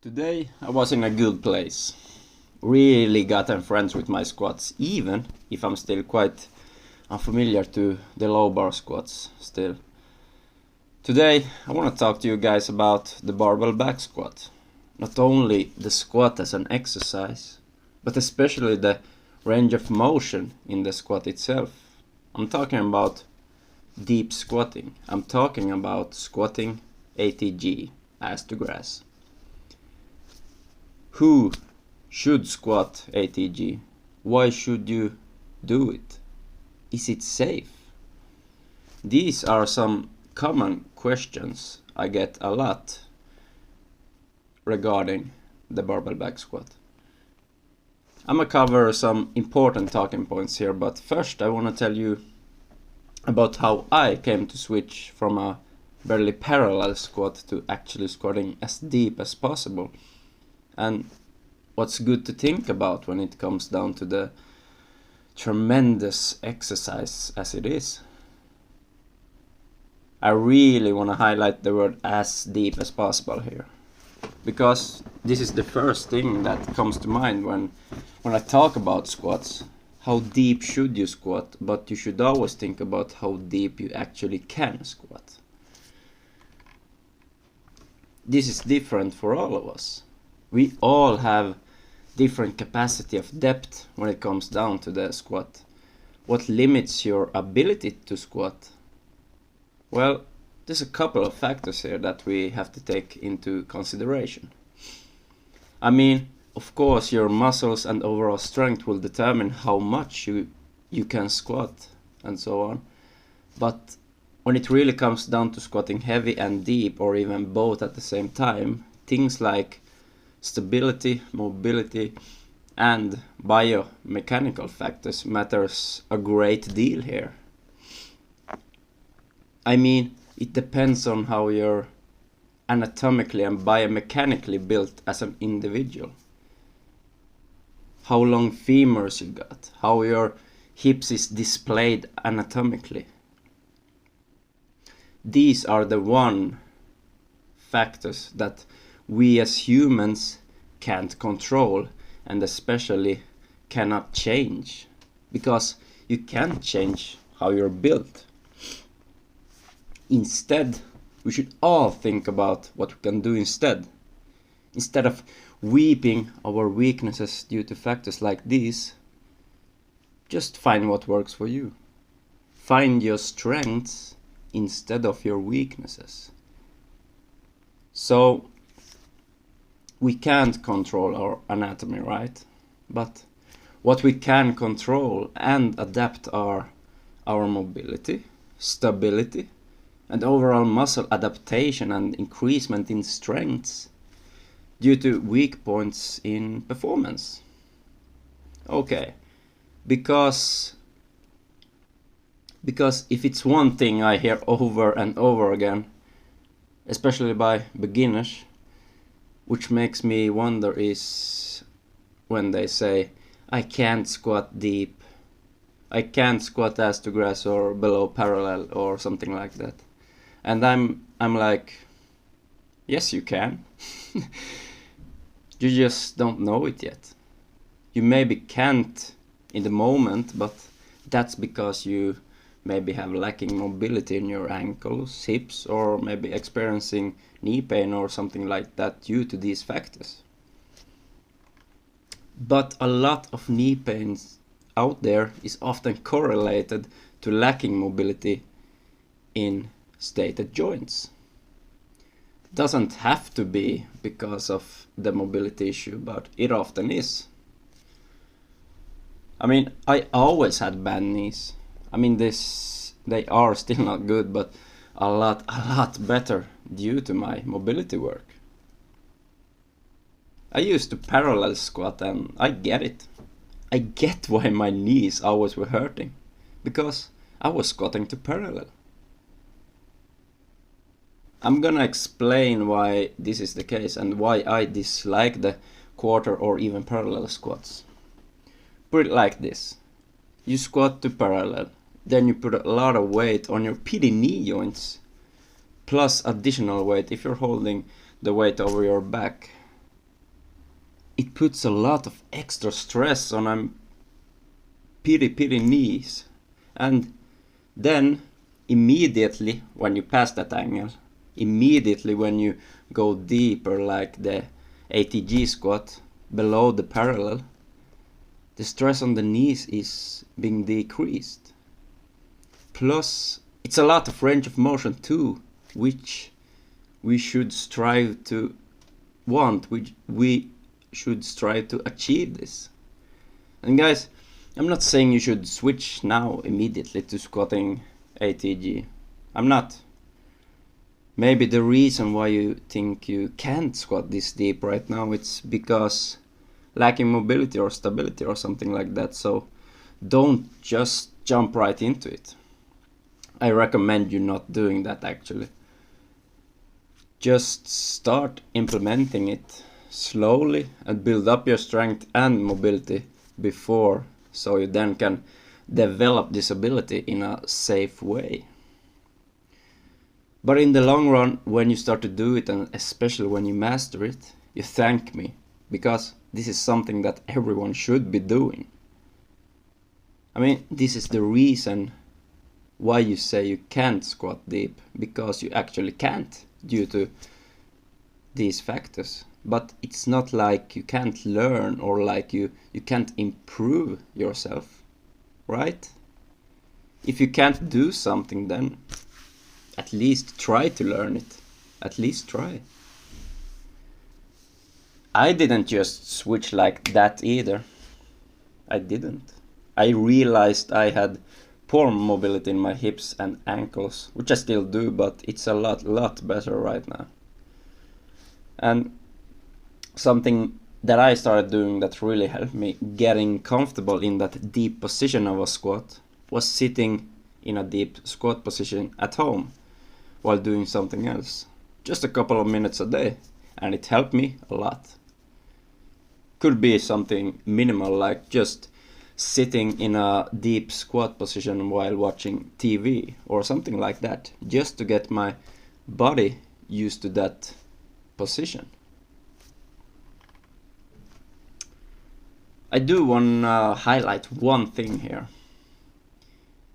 Today I was in a good place. Really gotten friends with my squats, even if I'm still quite unfamiliar to the low bar squats still. Today I want to talk to you guys about the barbell back squat. Not only the squat as an exercise, but especially the range of motion in the squat itself. I'm talking about deep squatting. I'm talking about squatting ATG, ass to grass. Who should squat ATG? Why should you do it? Is it safe? These are some common questions I get a lot regarding the barbell back squat. I'm gonna cover some important talking points here, but first I want to tell you about how I came to switch from a barely parallel squat to actually squatting as deep as possible, and what's good to think about when it comes down to the tremendous exercise as it is. I really want to highlight the word as deep as possible here, because this is the first thing that comes to mind when I talk about squats. How deep should you squat? But you should always think about how deep you actually can squat. This is different for all of us. We all have different capacity of depth when it comes down to the squat. What limits your ability to squat? Well, there's a couple of factors here that we have to take into consideration. I mean, of course, your muscles and overall strength will determine how much you can squat and so on. But when it really comes down to squatting heavy and deep, or even both at the same time, things like stability, mobility, and biomechanical factors matters a great deal here. I mean, it depends on how you're anatomically and biomechanically built as an individual. How long femurs you got, how your hips is displayed anatomically. These are the one factors that we as humans can't control, and especially cannot change, because you can't change how you're built. Instead, we should all think about what we can do instead. Instead of weeping our weaknesses due to factors like these, just find what works for you. Find your strengths instead of your weaknesses. So, we can't control our anatomy, right? But what we can control and adapt are our mobility, stability, and overall muscle adaptation and increasement in strengths due to weak points in performance. Okay, because if it's one thing I hear over and over again, especially by beginners, which makes me wonder, is when they say, I can't squat deep, I can't squat ass to grass or below parallel or something like that. And I'm like, yes you can. You just don't know it yet. You maybe can't in the moment, but that's because you maybe have lacking mobility in your ankles, hips, or maybe experiencing knee pain or something like that due to these factors. But a lot of knee pains out there is often correlated to lacking mobility in stated joints. Doesn't have to be because of the mobility issue, but it often is. I mean, I always had bad knees. I mean, they are still not good, but a lot better due to my mobility work. I used to parallel squat, and I get it. I get why my knees always were hurting, because I was squatting to parallel. I'm gonna explain why this is the case and why I dislike the quarter or even parallel squats. Put it like this. You squat to parallel, then you put a lot of weight on your PD knee joints, plus additional weight if you're holding the weight over your back. it puts a lot of extra stress on our pity knees. And then immediately when you pass that angle, immediately when you go deeper like the ATG squat below the parallel, the stress on the knees is being decreased. Plus, it's a lot of range of motion too, which we should strive to we should strive to achieve this. And guys, I'm not saying you should switch now immediately to squatting ATG. I'm not. Maybe the reason why you think you can't squat this deep right now, it's because lacking mobility or stability or something like that. So don't just jump right into it. I recommend you not doing that actually. Just start implementing it slowly and build up your strength and mobility before, so you then can develop this ability in a safe way. But in the long run, when you start to do it, and especially when you master it, you thank me, because this is something that everyone should be doing. I mean, this is the reason why you say you can't squat deep, because you actually can't due to these factors. But it's not like you can't learn or like you can't improve yourself, right? If you can't do something, then at least try to learn it. At least try. I didn't just switch like that either. I didn't. I realized I had poor mobility in my hips and ankles, which I still do, but it's a lot better right now. And something that I started doing that really helped me getting comfortable in that deep position of a squat was sitting in a deep squat position at home while doing something else. Just a couple of minutes a day, and it helped me a lot. Could be something minimal like just sitting in a deep squat position while watching TV or something like that, just to get my body used to that position. I do want to highlight one thing here.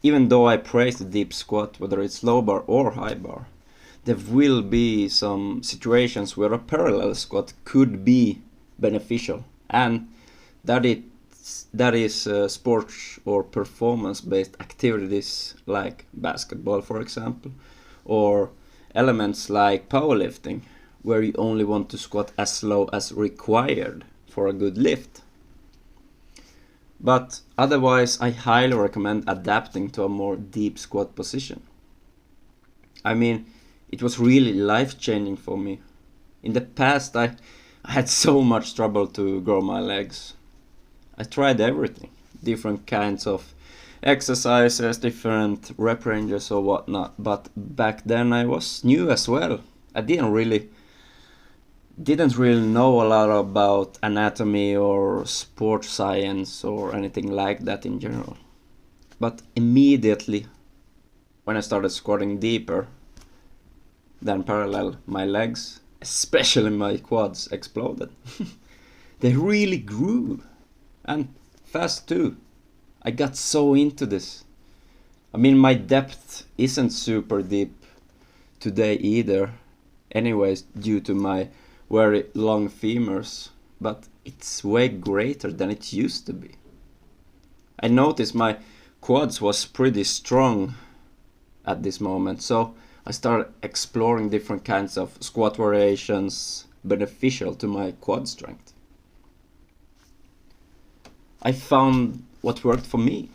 Even though I praise the deep squat, whether it's low bar or high bar, there will be some situations where a parallel squat could be beneficial, and that is sports or performance-based activities like basketball, for example, or elements like powerlifting, where you only want to squat as low as required for a good lift. But otherwise, I highly recommend adapting to a more deep squat position. I mean, it was really life-changing for me. In the past, I had so much trouble to grow my legs. I tried everything, different kinds of exercises, different rep ranges or whatnot, but back then I was new as well. I didn't really know a lot about anatomy or sports science or anything like that in general. But immediately when I started squatting deeper than parallel, my legs, especially my quads, exploded. They really grew, and fast too. I got so into this. I mean, my depth isn't super deep today either, anyways, due to my very long femurs, but it's way greater than it used to be. I noticed my quads was pretty strong at this moment, so I started exploring different kinds of squat variations beneficial to my quad strength. I found what worked for me,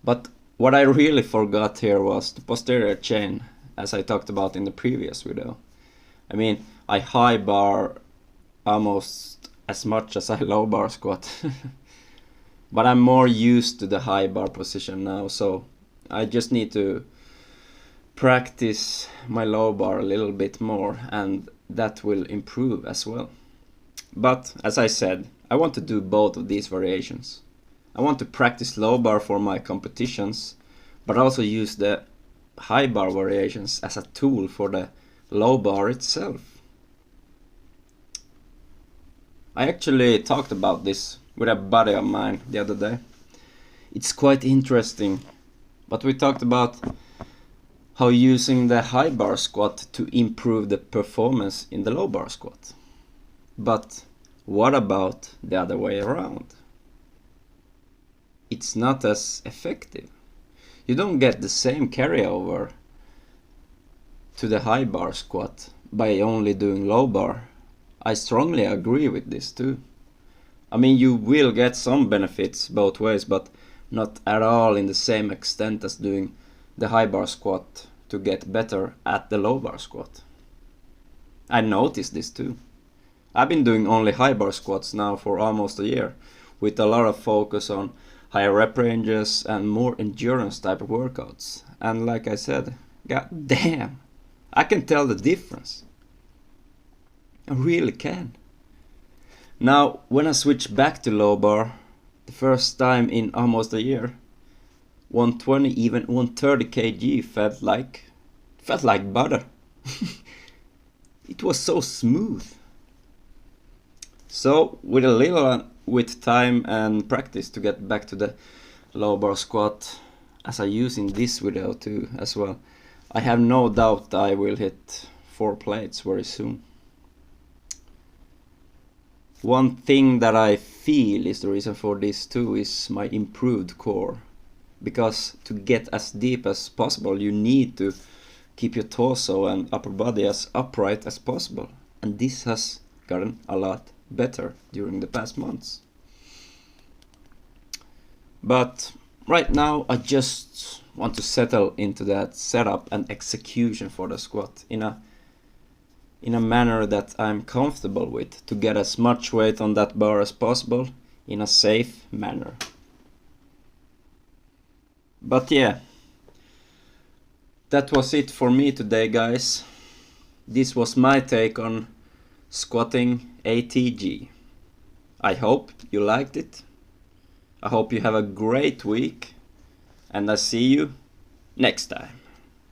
but what I really forgot here was the posterior chain, as I talked about in the previous video. I mean, I high bar almost as much as I low bar squat. But I'm more used to the high bar position now, so I just need to practice my low bar a little bit more, and that will improve as well. But as I said, I want to do both of these variations. I want to practice low bar for my competitions, but also use the high bar variations as a tool for the low bar itself. I actually talked about this with a buddy of mine the other day. It's quite interesting, but we talked about how using the high bar squat to improve the performance in the low bar squat. But what about the other way around? It's not as effective. You don't get the same carryover to the high bar squat by only doing low bar. I strongly agree with this too. I mean, you will get some benefits both ways, but not at all in the same extent as doing the high bar squat to get better at the low bar squat. I noticed this too. I've been doing only high bar squats now for almost a year, with a lot of focus on higher rep ranges and more endurance type of workouts. And like I said, god damn, I can tell the difference. I really can. Now, when I switched back to low bar, the first time in almost a year, 120, even 130 kg felt like butter. It was so smooth. So with time and practice to get back to the low bar squat, as I use in this video too as well, I have no doubt I will hit 4 plates very soon. One thing that I feel is the reason for this too is my improved core. Because to get as deep as possible, you need to keep your torso and upper body as upright as possible. And this has gotten a lot better during the past months. But right now I just want to settle into that setup and execution for the squat in a manner that I'm comfortable with, to get as much weight on that bar as possible in a safe manner. But yeah, that was it for me today, guys. This was my take on squatting ATG. I hope you liked it. I hope you have a great week, and I see you next time.